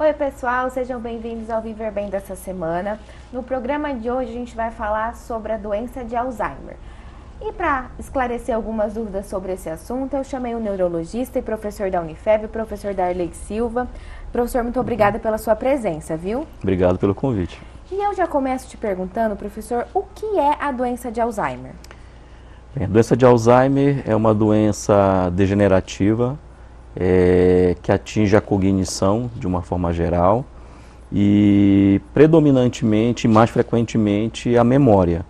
Oi pessoal, sejam bem-vindos ao Viver Bem dessa semana. No programa de hoje a gente vai falar sobre a doença de Alzheimer. E para esclarecer algumas dúvidas sobre esse assunto, eu chamei o neurologista e professor da Unifeb, o professor Darley Silva. Professor, muito obrigada pela sua presença, viu? Obrigado pelo convite. E eu já começo te perguntando, professor, o que é a doença de Alzheimer? Bem, a doença de Alzheimer é uma doença degenerativa que atinge a cognição de uma forma geral e predominantemente, mais frequentemente, a memória.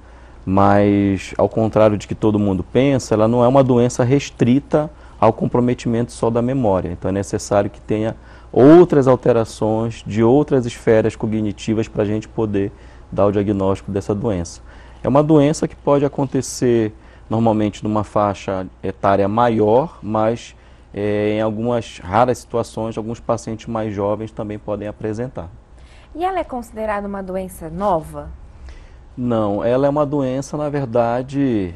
Mas, ao contrário de que todo mundo pensa, ela não é uma doença restrita ao comprometimento só da memória. Então é necessário que tenha outras alterações de outras esferas cognitivas para a gente poder dar o diagnóstico dessa doença. É uma doença que pode acontecer normalmente numa faixa etária maior, mas em algumas raras situações, alguns pacientes mais jovens também podem apresentar. E ela é considerada uma doença nova? Não, ela é uma doença, na verdade,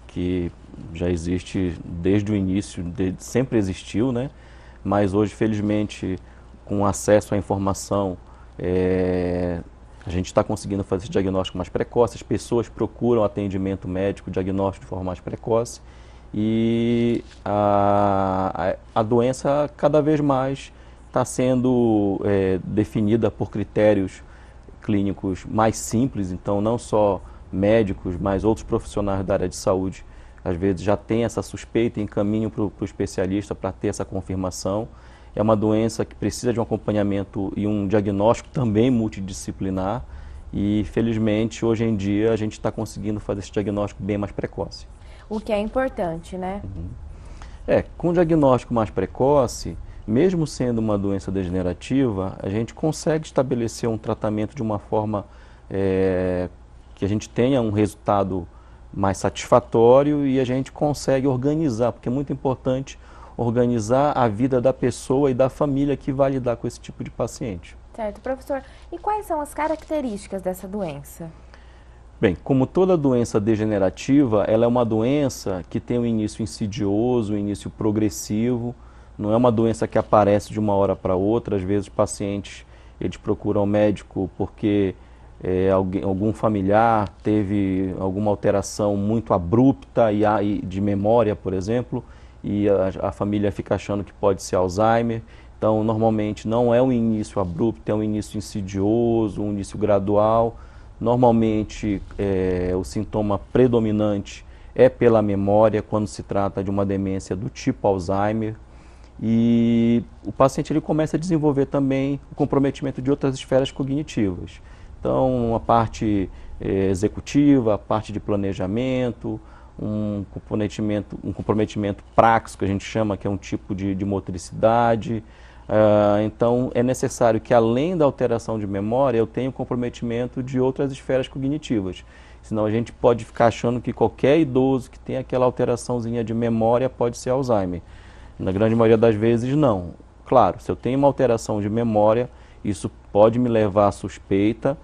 que já existe desde o início, sempre existiu, né? Mas hoje, felizmente, com acesso à informação, a gente está conseguindo fazer esse diagnóstico mais precoce, as pessoas procuram atendimento médico, diagnóstico de forma mais precoce e a doença cada vez mais está sendo definida por critérios clínicos mais simples, então não só médicos, mas outros profissionais da área de saúde, às vezes já têm essa suspeita e encaminham para o especialista para ter essa confirmação. É uma doença que precisa de um acompanhamento e um diagnóstico também multidisciplinar e, felizmente, hoje em dia a gente está conseguindo fazer esse diagnóstico bem mais precoce. O que é importante, né? Com o diagnóstico mais precoce, mesmo sendo uma doença degenerativa, a gente consegue estabelecer um tratamento de uma forma que a gente tenha um resultado mais satisfatório e a gente consegue organizar, porque é muito importante organizar a vida da pessoa e da família que vai lidar com esse tipo de paciente. Certo, professor. E quais são as características dessa doença? Bem, como toda doença degenerativa, ela é uma doença que tem um início insidioso, um início progressivo, não é uma doença que aparece de uma hora para outra. Às vezes os pacientes eles procuram o médico porque algum familiar teve alguma alteração muito abrupta e de memória, por exemplo, e a família fica achando que pode ser Alzheimer. Então, normalmente não é um início abrupto, é um início insidioso, um início gradual. Normalmente, o sintoma predominante é pela memória, quando se trata de uma demência do tipo Alzheimer. E o paciente ele começa a desenvolver também o comprometimento de outras esferas cognitivas. Então, a parte executiva, a parte de planejamento, um comprometimento praxis, que a gente chama, que é um tipo de motricidade. Então, é necessário que, além da alteração de memória, eu tenha o comprometimento de outras esferas cognitivas. Senão a gente pode ficar achando que qualquer idoso que tem aquela alteraçãozinha de memória pode ser Alzheimer. Na grande maioria das vezes, não. Claro, se eu tenho uma alteração de memória, isso pode me levar à suspeita,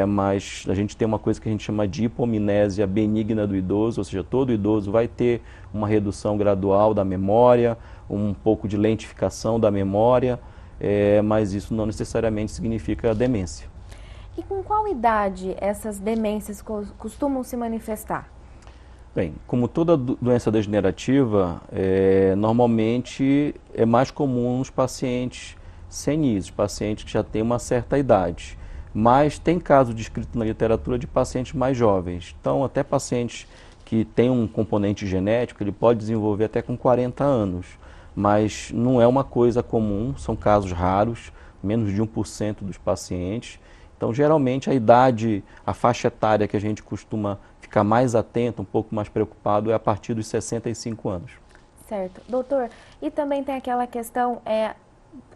mas a gente tem uma coisa que a gente chama de hipomnésia benigna do idoso, ou seja, todo idoso vai ter uma redução gradual da memória, um pouco de lentificação da memória, mas isso não necessariamente significa demência. E com qual idade essas demências costumam se manifestar? Bem, como toda doença degenerativa, normalmente é mais comum nos pacientes senis, pacientes que já têm uma certa idade. Mas tem caso descrito na literatura de pacientes mais jovens. Então, até pacientes que têm um componente genético, ele pode desenvolver até com 40 anos. Mas não é uma coisa comum, são casos raros, menos de 1% dos pacientes. Então, geralmente, a faixa etária que a gente costuma ficar mais atento, um pouco mais preocupado, é a partir dos 65 anos. Certo. Doutor, e também tem aquela questão,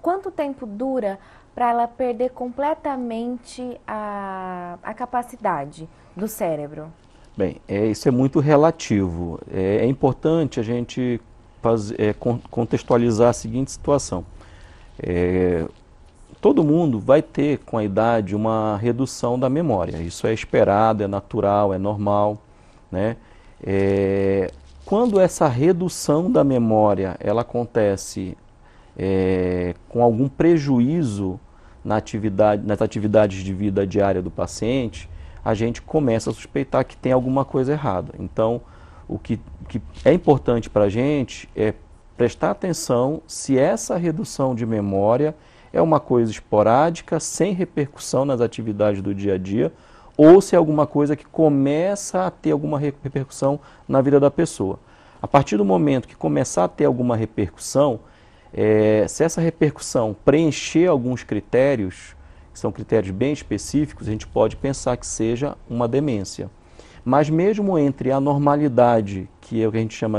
quanto tempo dura para ela perder completamente a capacidade do cérebro? Bem, isso é muito relativo. É importante a gente contextualizar a seguinte situação. Todo mundo vai ter, com a idade, uma redução da memória. Isso é esperado, é natural, é normal, né? Quando essa redução da memória ela acontece com algum prejuízo nas atividades de vida diária do paciente, a gente começa a suspeitar que tem alguma coisa errada. Então, o que é importante para a gente é prestar atenção se essa redução de memória é uma coisa esporádica, sem repercussão nas atividades do dia a dia, ou se é alguma coisa que começa a ter alguma repercussão na vida da pessoa. A partir do momento que começar a ter alguma repercussão, se essa repercussão preencher alguns critérios, que são critérios bem específicos, a gente pode pensar que seja uma demência. Mas mesmo entre a normalidade, que é o que a gente chama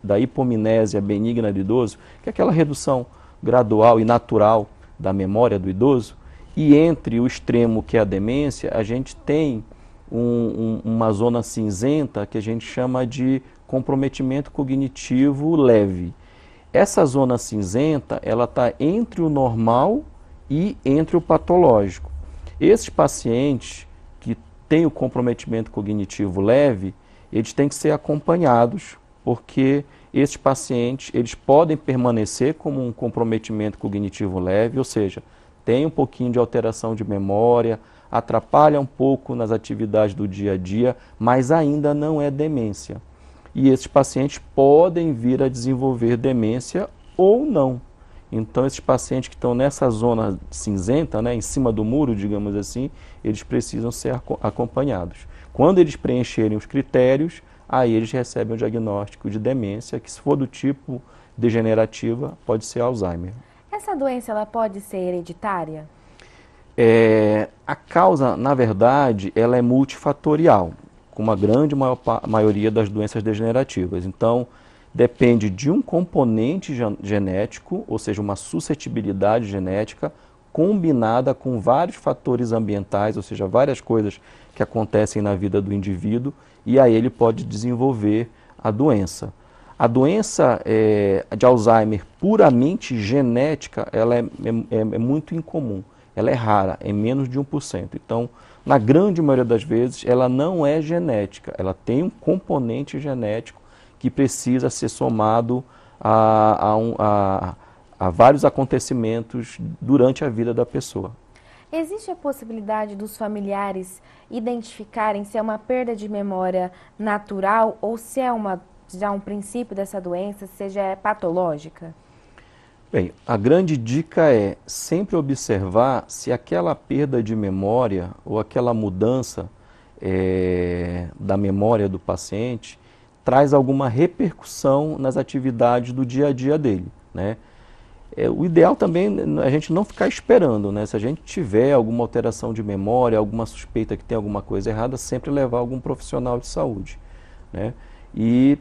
da hipomnésia benigna do idoso, que é aquela redução gradual e natural da memória do idoso, e entre o extremo, que é a demência, a gente tem uma zona cinzenta que a gente chama de comprometimento cognitivo leve. Essa zona cinzenta, ela está entre o normal e entre o patológico. Esses pacientes que têm o comprometimento cognitivo leve, eles têm que ser acompanhados, porque esses pacientes, eles podem permanecer como um comprometimento cognitivo leve, ou seja, tem um pouquinho de alteração de memória, atrapalha um pouco nas atividades do dia a dia, mas ainda não é demência. E esses pacientes podem vir a desenvolver demência ou não. Então, esses pacientes que estão nessa zona cinzenta, em cima do muro, digamos assim, eles precisam ser acompanhados. Quando eles preencherem os critérios, aí eles recebem o diagnóstico de demência, que se for do tipo degenerativa, pode ser Alzheimer. Essa doença, ela pode ser hereditária? A causa, na verdade, ela é multifatorial, como a grande maioria das doenças degenerativas. Então, depende de um componente genético, ou seja, uma suscetibilidade genética, combinada com vários fatores ambientais, ou seja, várias coisas que acontecem na vida do indivíduo, e aí ele pode desenvolver a doença. A doença de Alzheimer puramente genética, ela é muito incomum, ela é rara, é menos de 1%. Então, na grande maioria das vezes, ela não é genética, ela tem um componente genético que precisa ser somado a vários acontecimentos durante a vida da pessoa. Existe a possibilidade dos familiares identificarem se é uma perda de memória natural ou se é já um princípio dessa doença, seja patológica? Bem, a grande dica é sempre observar se aquela perda de memória ou aquela mudança da memória do paciente traz alguma repercussão nas atividades do dia a dia dele, né? O ideal também é a gente não ficar esperando, né? Se a gente tiver alguma alteração de memória, alguma suspeita que tem alguma coisa errada, sempre levar algum profissional de saúde, né? E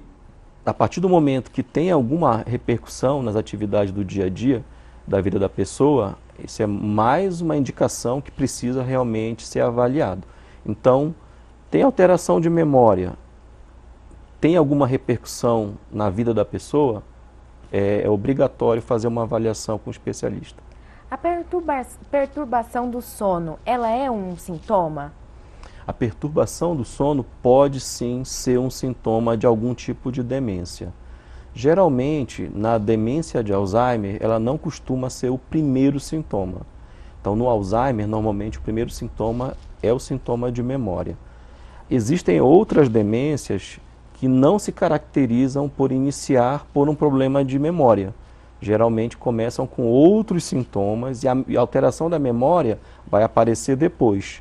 a partir do momento que tem alguma repercussão nas atividades do dia a dia da vida da pessoa, isso é mais uma indicação que precisa realmente ser avaliado. Então, tem alteração de memória, tem alguma repercussão na vida da pessoa, é obrigatório fazer uma avaliação com o especialista. A perturbação do sono, ela é um sintoma? A perturbação do sono pode sim ser um sintoma de algum tipo de demência. Geralmente, na demência de Alzheimer, ela não costuma ser o primeiro sintoma. Então, no Alzheimer, normalmente o primeiro sintoma é o sintoma de memória. Existem outras demências que não se caracterizam por iniciar por um problema de memória. Geralmente começam com outros sintomas e a alteração da memória vai aparecer depois.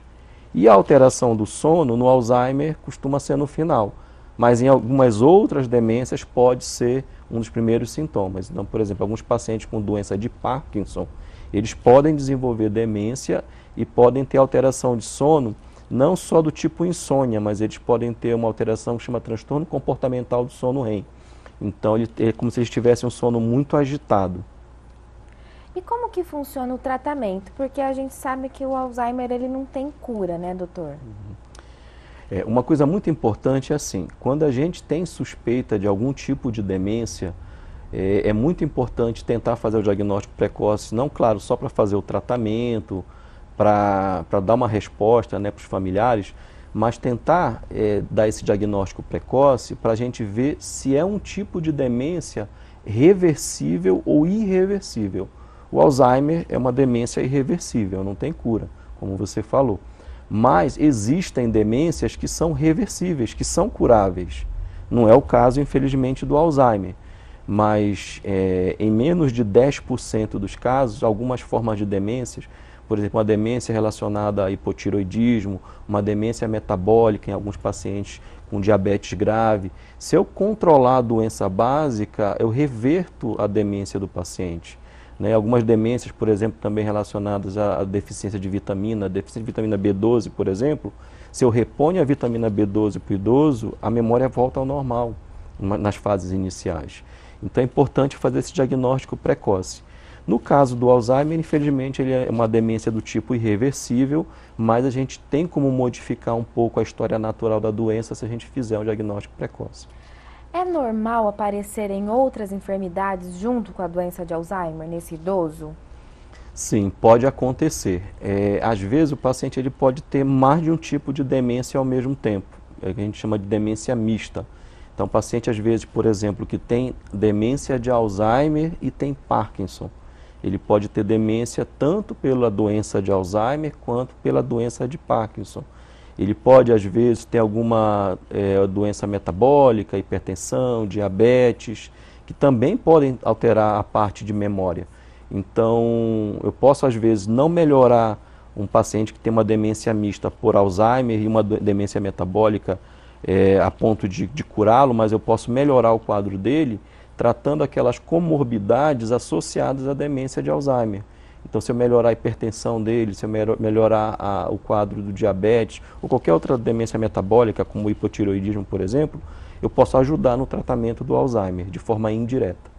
E a alteração do sono no Alzheimer costuma ser no final, mas em algumas outras demências pode ser um dos primeiros sintomas. Então, por exemplo, alguns pacientes com doença de Parkinson, eles podem desenvolver demência e podem ter alteração de sono, não só do tipo insônia, mas eles podem ter uma alteração que chama transtorno comportamental do sono REM. Então, é como se eles tivessem um sono muito agitado. E como que funciona o tratamento? Porque a gente sabe que o Alzheimer ele não tem cura, né, doutor? Uma coisa muito importante é assim, quando a gente tem suspeita de algum tipo de demência, é muito importante tentar fazer o diagnóstico precoce, não, claro, só para fazer o tratamento, para dar uma resposta, né, para os familiares, mas tentar dar esse diagnóstico precoce para a gente ver se é um tipo de demência reversível ou irreversível. O Alzheimer é uma demência irreversível, não tem cura, como você falou. Mas existem demências que são reversíveis, que são curáveis. Não é o caso, infelizmente, do Alzheimer. Mas em menos de 10% dos casos, algumas formas de demências, por exemplo, uma demência relacionada a hipotiroidismo, uma demência metabólica em alguns pacientes com diabetes grave, se eu controlar a doença básica, eu reverto a demência do paciente. Né? Algumas demências, por exemplo, também relacionadas à deficiência de vitamina, deficiência de vitamina B12, por exemplo, se eu reponho a vitamina B12 para o idoso, a memória volta ao normal nas fases iniciais. Então é importante fazer esse diagnóstico precoce. No caso do Alzheimer, infelizmente, ele é uma demência do tipo irreversível, mas a gente tem como modificar um pouco a história natural da doença se a gente fizer um diagnóstico precoce. É normal aparecerem outras enfermidades junto com a doença de Alzheimer nesse idoso? Sim, pode acontecer. Às vezes o paciente ele pode ter mais de um tipo de demência ao mesmo tempo, é o que a gente chama de demência mista. Então, o paciente, às vezes, por exemplo, que tem demência de Alzheimer e tem Parkinson, ele pode ter demência tanto pela doença de Alzheimer quanto pela doença de Parkinson. Ele pode, às vezes, ter alguma doença metabólica, hipertensão, diabetes, que também podem alterar a parte de memória. Então, eu posso, às vezes, não melhorar um paciente que tem uma demência mista por Alzheimer e uma demência metabólica a ponto de curá-lo, mas eu posso melhorar o quadro dele tratando aquelas comorbidades associadas à demência de Alzheimer. Então, se eu melhorar a hipertensão dele, se eu melhorar o quadro do diabetes ou qualquer outra demência metabólica, como o hipotireoidismo, por exemplo, eu posso ajudar no tratamento do Alzheimer de forma indireta.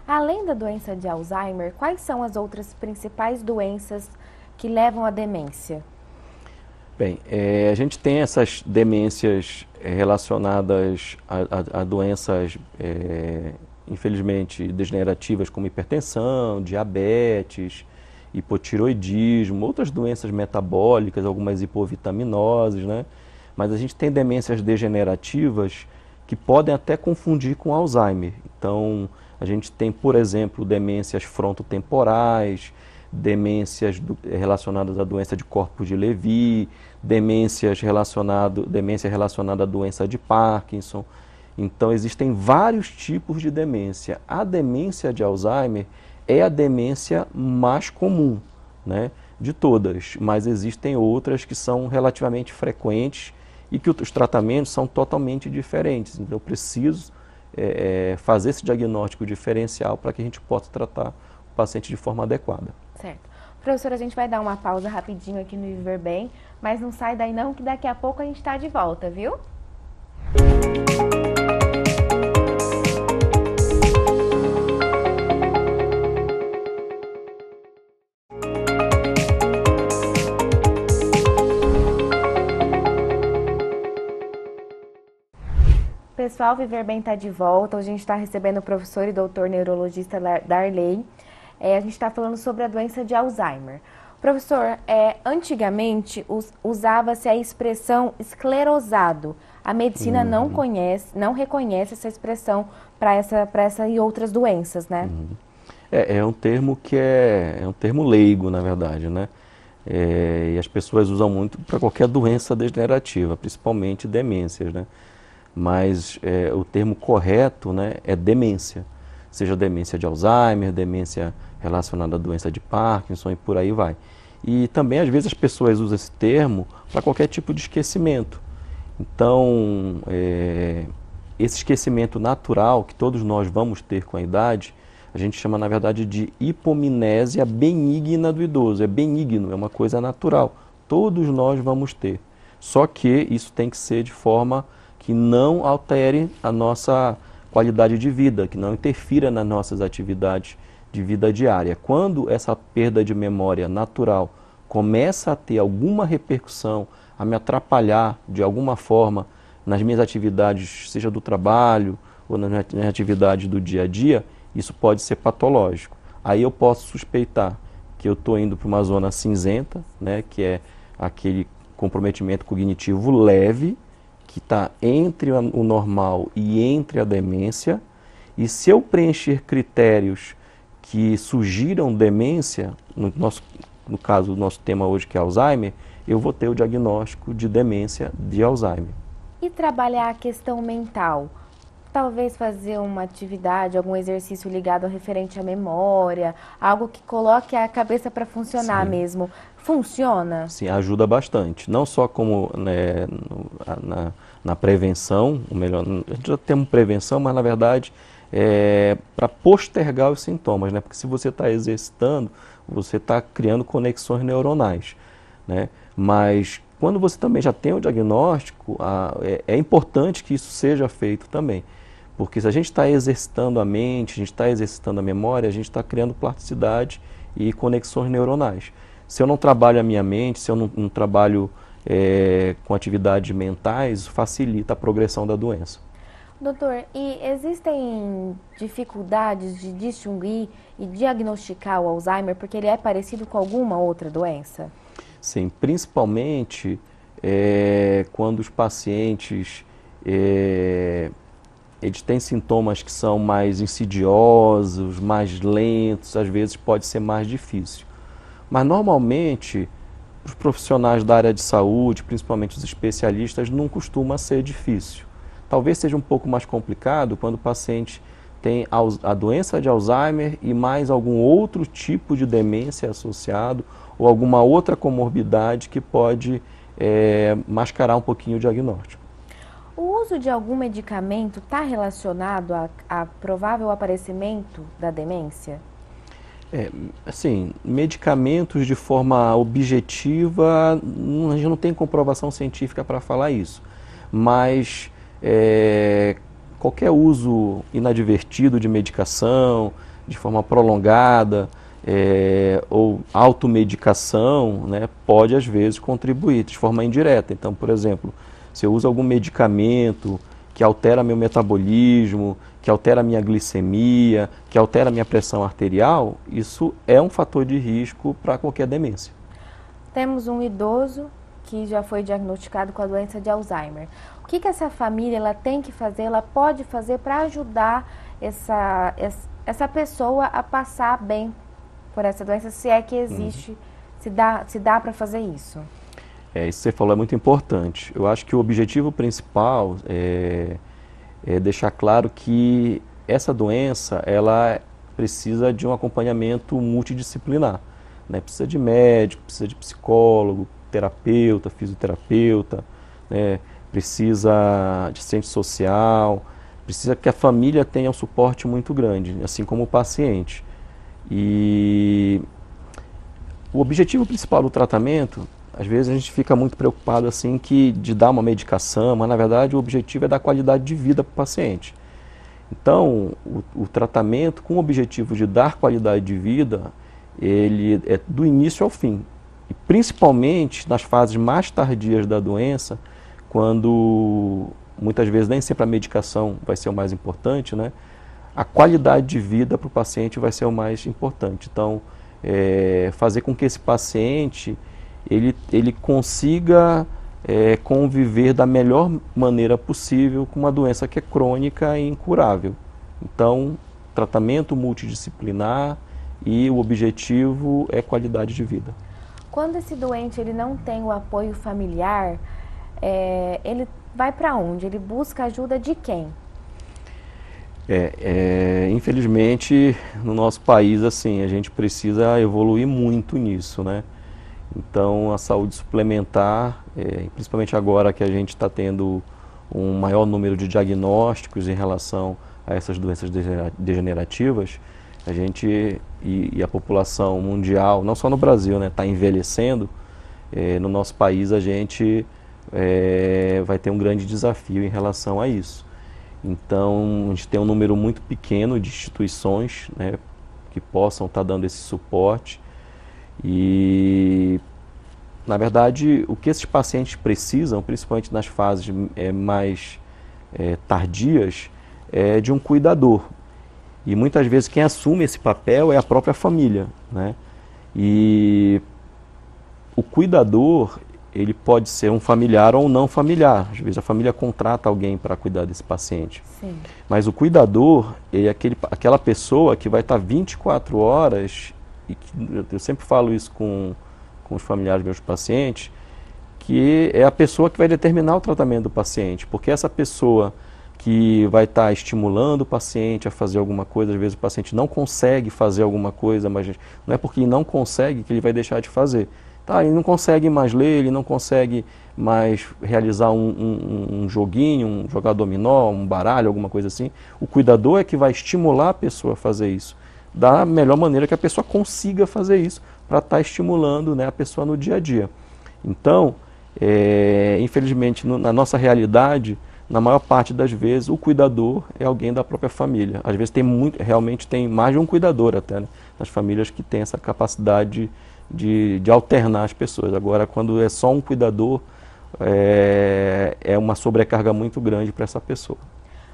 Além da doença de Alzheimer, quais são as outras principais doenças que levam à demência? Bem, a gente tem essas demências relacionadas a doenças, infelizmente, degenerativas como hipertensão, diabetes, hipotiroidismo, outras doenças metabólicas, algumas hipovitaminoses, né? Mas a gente tem demências degenerativas que podem até confundir com Alzheimer. Então, a gente tem, por exemplo, demências frontotemporais, demências relacionadas à doença de corpos de Levy, demência relacionada à doença de Parkinson. Então, existem vários tipos de demência. A demência de Alzheimer é a demência mais comum, né, de todas, mas existem outras que são relativamente frequentes e que os tratamentos são totalmente diferentes. Então, eu preciso fazer esse diagnóstico diferencial para que a gente possa tratar o paciente de forma adequada. Certo. Professora, a gente vai dar uma pausa rapidinho aqui no Viver Bem, mas não sai daí não, que daqui a pouco a gente está de volta, viu? Pessoal, Viver Bem está de volta. Hoje a gente está recebendo o professor e doutor neurologista Darley. A gente está falando sobre a doença de Alzheimer. Professor, antigamente usava-se a expressão esclerosado. A medicina não reconhece essa expressão para essa e outras doenças, né? É um termo que é um termo leigo, na verdade, né? E as pessoas usam muito para qualquer doença degenerativa, principalmente demências, né? Mas o termo correto, né, é demência. Seja demência de Alzheimer, demência relacionada à doença de Parkinson e por aí vai. E também, às vezes, as pessoas usam esse termo para qualquer tipo de esquecimento. Então, esse esquecimento natural que todos nós vamos ter com a idade, a gente chama, na verdade, de hipomnésia benigna do idoso. É benigno, é uma coisa natural. Todos nós vamos ter. Só que isso tem que ser de forma que não altere a nossa qualidade de vida, que não interfira nas nossas atividades de vida diária. Quando essa perda de memória natural começa a ter alguma repercussão, a me atrapalhar de alguma forma nas minhas atividades, seja do trabalho ou nas minhas atividades do dia a dia, isso pode ser patológico. Aí eu posso suspeitar que eu estou indo para uma zona cinzenta, né, que é aquele comprometimento cognitivo leve, que está entre o normal e entre a demência, E se eu preencher critérios que sugiram demência, no caso do nosso tema hoje que é Alzheimer, eu vou ter o diagnóstico de demência de Alzheimer. E trabalhar a questão mental? Talvez fazer uma atividade, algum exercício ligado ao referente à memória, algo que coloque a cabeça para funcionar Sim. mesmo. Funciona? Sim, ajuda bastante. Não só como na prevenção, ou melhor, a gente já temos prevenção, mas na verdade para postergar os sintomas, né? Porque se você está exercitando, você está criando conexões neuronais, né? Mas quando você também já tem o diagnóstico, é importante que isso seja feito também. Porque se a gente está exercitando a mente, a gente está exercitando a memória, a gente está criando plasticidade e conexões neuronais. Se eu não trabalho a minha mente, se eu não trabalho com atividades mentais, facilita a progressão da doença. Doutor, e existem dificuldades de distinguir e diagnosticar o Alzheimer porque ele é parecido com alguma outra doença? Sim, principalmente quando os pacientes eles têm sintomas que são mais insidiosos, mais lentos, às vezes pode ser mais difícil. Mas normalmente os profissionais da área de saúde, principalmente os especialistas, não costuma ser difícil. Talvez seja um pouco mais complicado quando o paciente tem a doença de Alzheimer e mais algum outro tipo de demência associado ou alguma outra comorbidade que pode mascarar um pouquinho o diagnóstico. O uso de algum medicamento está relacionado a provável aparecimento da demência? Assim, medicamentos de forma objetiva, a gente não tem comprovação científica para falar isso, mas qualquer uso inadvertido de medicação, de forma prolongada, ou automedicação, né, pode às vezes contribuir de forma indireta. Então, por exemplo, se eu uso algum medicamento que altera meu metabolismo, que altera a minha glicemia, que altera a minha pressão arterial, isso é um fator de risco para qualquer demência. Temos um idoso que já foi diagnosticado com a doença de Alzheimer. O que essa família ela tem que fazer, ela pode fazer para ajudar essa pessoa a passar bem por essa doença, se é que existe, se dá para fazer isso? Isso que você falou é muito importante. Eu acho que o objetivo principal é deixar claro que essa doença ela precisa de um acompanhamento multidisciplinar, né? Precisa de médico, precisa de psicólogo, terapeuta, fisioterapeuta, né? Precisa de assistente social, precisa que a família tenha um suporte muito grande, assim como o paciente. E o objetivo principal do tratamento, às vezes a gente fica muito preocupado assim de dar uma medicação, mas na verdade o objetivo é dar qualidade de vida para o paciente. Então, o tratamento com o objetivo de dar qualidade de vida, ele é do início ao fim. E principalmente nas fases mais tardias da doença, quando muitas vezes nem sempre a medicação vai ser o mais importante, né? A qualidade de vida para o paciente vai ser o mais importante. Então, fazer com que esse paciente ele consiga conviver da melhor maneira possível com uma doença que é crônica e incurável. Então, tratamento multidisciplinar e o objetivo é qualidade de vida. Quando esse doente ele não tem o apoio familiar, ele vai para onde? Ele busca ajuda de quem? Infelizmente, no nosso país, assim, a gente precisa evoluir muito nisso, né? Então, a saúde suplementar, principalmente agora que a gente está tendo um maior número de diagnósticos em relação a essas doenças degenerativas, a gente e a população mundial, não só no Brasil, né, está envelhecendo. No nosso país a gente vai ter um grande desafio em relação a isso. Então, a gente tem um número muito pequeno de instituições, né, que possam estar dando esse suporte. E, na verdade, o que esses pacientes precisam, principalmente nas fases mais tardias, é de um cuidador. E muitas vezes quem assume esse papel é a própria família, né? E o cuidador, ele pode ser um familiar ou não familiar. Às vezes a família contrata alguém para cuidar desse paciente. Sim. Mas o cuidador é aquela pessoa que vai estar 24 horas, e eu sempre falo isso com os familiares dos meus pacientes, que é a pessoa que vai determinar o tratamento do paciente, porque essa pessoa que vai estar estimulando o paciente a fazer alguma coisa, às vezes o paciente não consegue fazer alguma coisa, mas não é porque ele não consegue que ele vai deixar de fazer. Tá, ele não consegue mais ler, ele não consegue mais realizar um joguinho, um jogar dominó, um baralho, alguma coisa assim. O cuidador é que vai estimular a pessoa a fazer isso, da melhor maneira que a pessoa consiga fazer isso, para estar estimulando, né, a pessoa no dia a dia. Então, infelizmente, na nossa realidade, na maior parte das vezes, o cuidador é alguém da própria família. Às vezes realmente tem mais de um cuidador até, né, nas famílias que tem essa capacidade de alternar as pessoas. Agora, quando é só um cuidador, é uma sobrecarga muito grande para essa pessoa.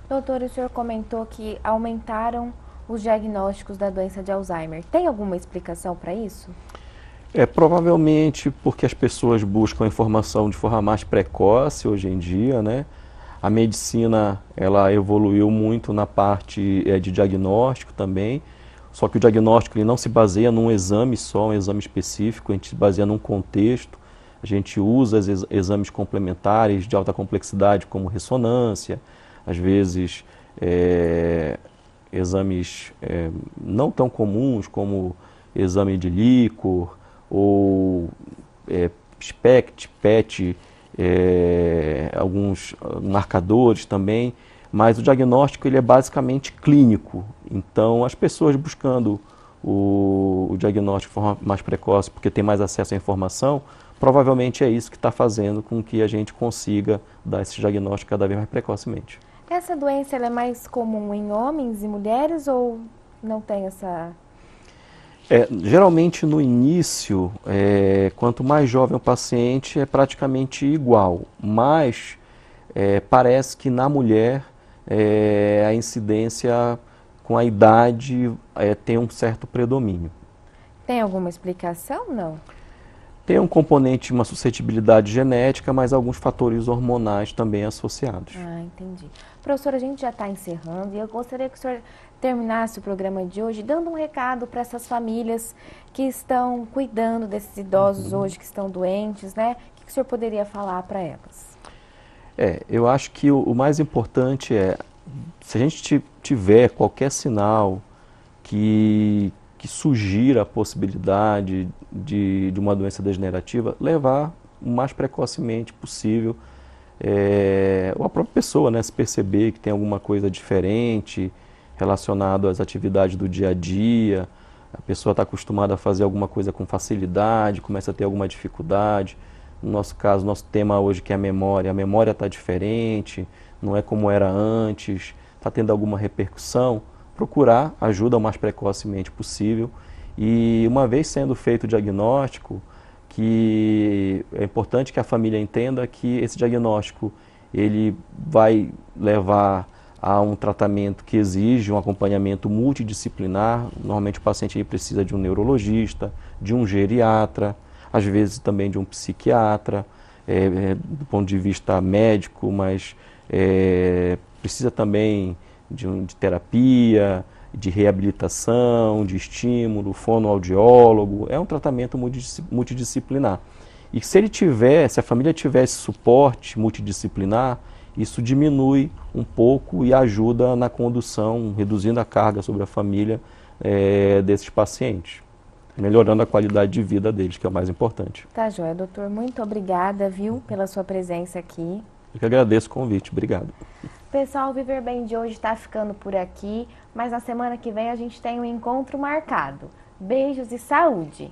Doutor, o senhor comentou que aumentaram os diagnósticos da doença de Alzheimer. Tem alguma explicação para isso? Provavelmente porque as pessoas buscam informação de forma mais precoce hoje em dia, né? A medicina, ela evoluiu muito na parte de diagnóstico também, só que o diagnóstico ele não se baseia num exame só, um exame específico, a gente se baseia num contexto, a gente usa exames complementares de alta complexidade, como ressonância, às vezes exames não tão comuns, como exame de líquor, ou SPECT, PET, alguns marcadores também, mas o diagnóstico ele é basicamente clínico. Então, as pessoas buscando o diagnóstico de forma mais precoce, porque tem mais acesso à informação, provavelmente é isso que está fazendo com que a gente consiga dar esse diagnóstico cada vez mais precocemente. Essa doença ela é mais comum em homens e mulheres ou não tem essa... Geralmente no início, quanto mais jovem o paciente, é praticamente igual, mas parece que na mulher a incidência com a idade tem um certo predomínio. Tem alguma explicação? Não. Tem um componente, uma suscetibilidade genética, mas alguns fatores hormonais também associados. Ah, entendi. Professor, a gente já está encerrando e eu gostaria que o senhor terminasse o programa de hoje dando um recado para essas famílias que estão cuidando desses idosos hoje, que estão doentes, né? O que o senhor poderia falar para elas? Eu acho que o mais importante se a gente tiver qualquer sinal que sugira a possibilidade de uma doença degenerativa, levar o mais precocemente possível, ou a própria pessoa, né, se perceber que tem alguma coisa diferente relacionado às atividades do dia a dia, a pessoa está acostumada a fazer alguma coisa com facilidade, começa a ter alguma dificuldade. No nosso caso, nosso tema hoje que é a memória está diferente, não é como era antes, está tendo alguma repercussão, procurar ajuda o mais precocemente possível. E uma vez sendo feito o diagnóstico, que é importante que a família entenda que esse diagnóstico ele vai levar a um tratamento que exige um acompanhamento multidisciplinar. Normalmente o paciente ele precisa de um neurologista, de um geriatra, às vezes também de um psiquiatra, do ponto de vista médico, mas precisa também de terapia, de reabilitação, de estímulo, fonoaudiólogo. É um tratamento multidisciplinar. E se a família tiver esse suporte multidisciplinar, isso diminui um pouco e ajuda na condução, reduzindo a carga sobre a família desses pacientes, melhorando a qualidade de vida deles, que é o mais importante. Tá joia, doutor. Muito obrigada, viu, pela sua presença aqui. Eu que agradeço o convite. Obrigado. Pessoal, o Viver Bem de hoje está ficando por aqui, mas na semana que vem a gente tem um encontro marcado. Beijos e saúde!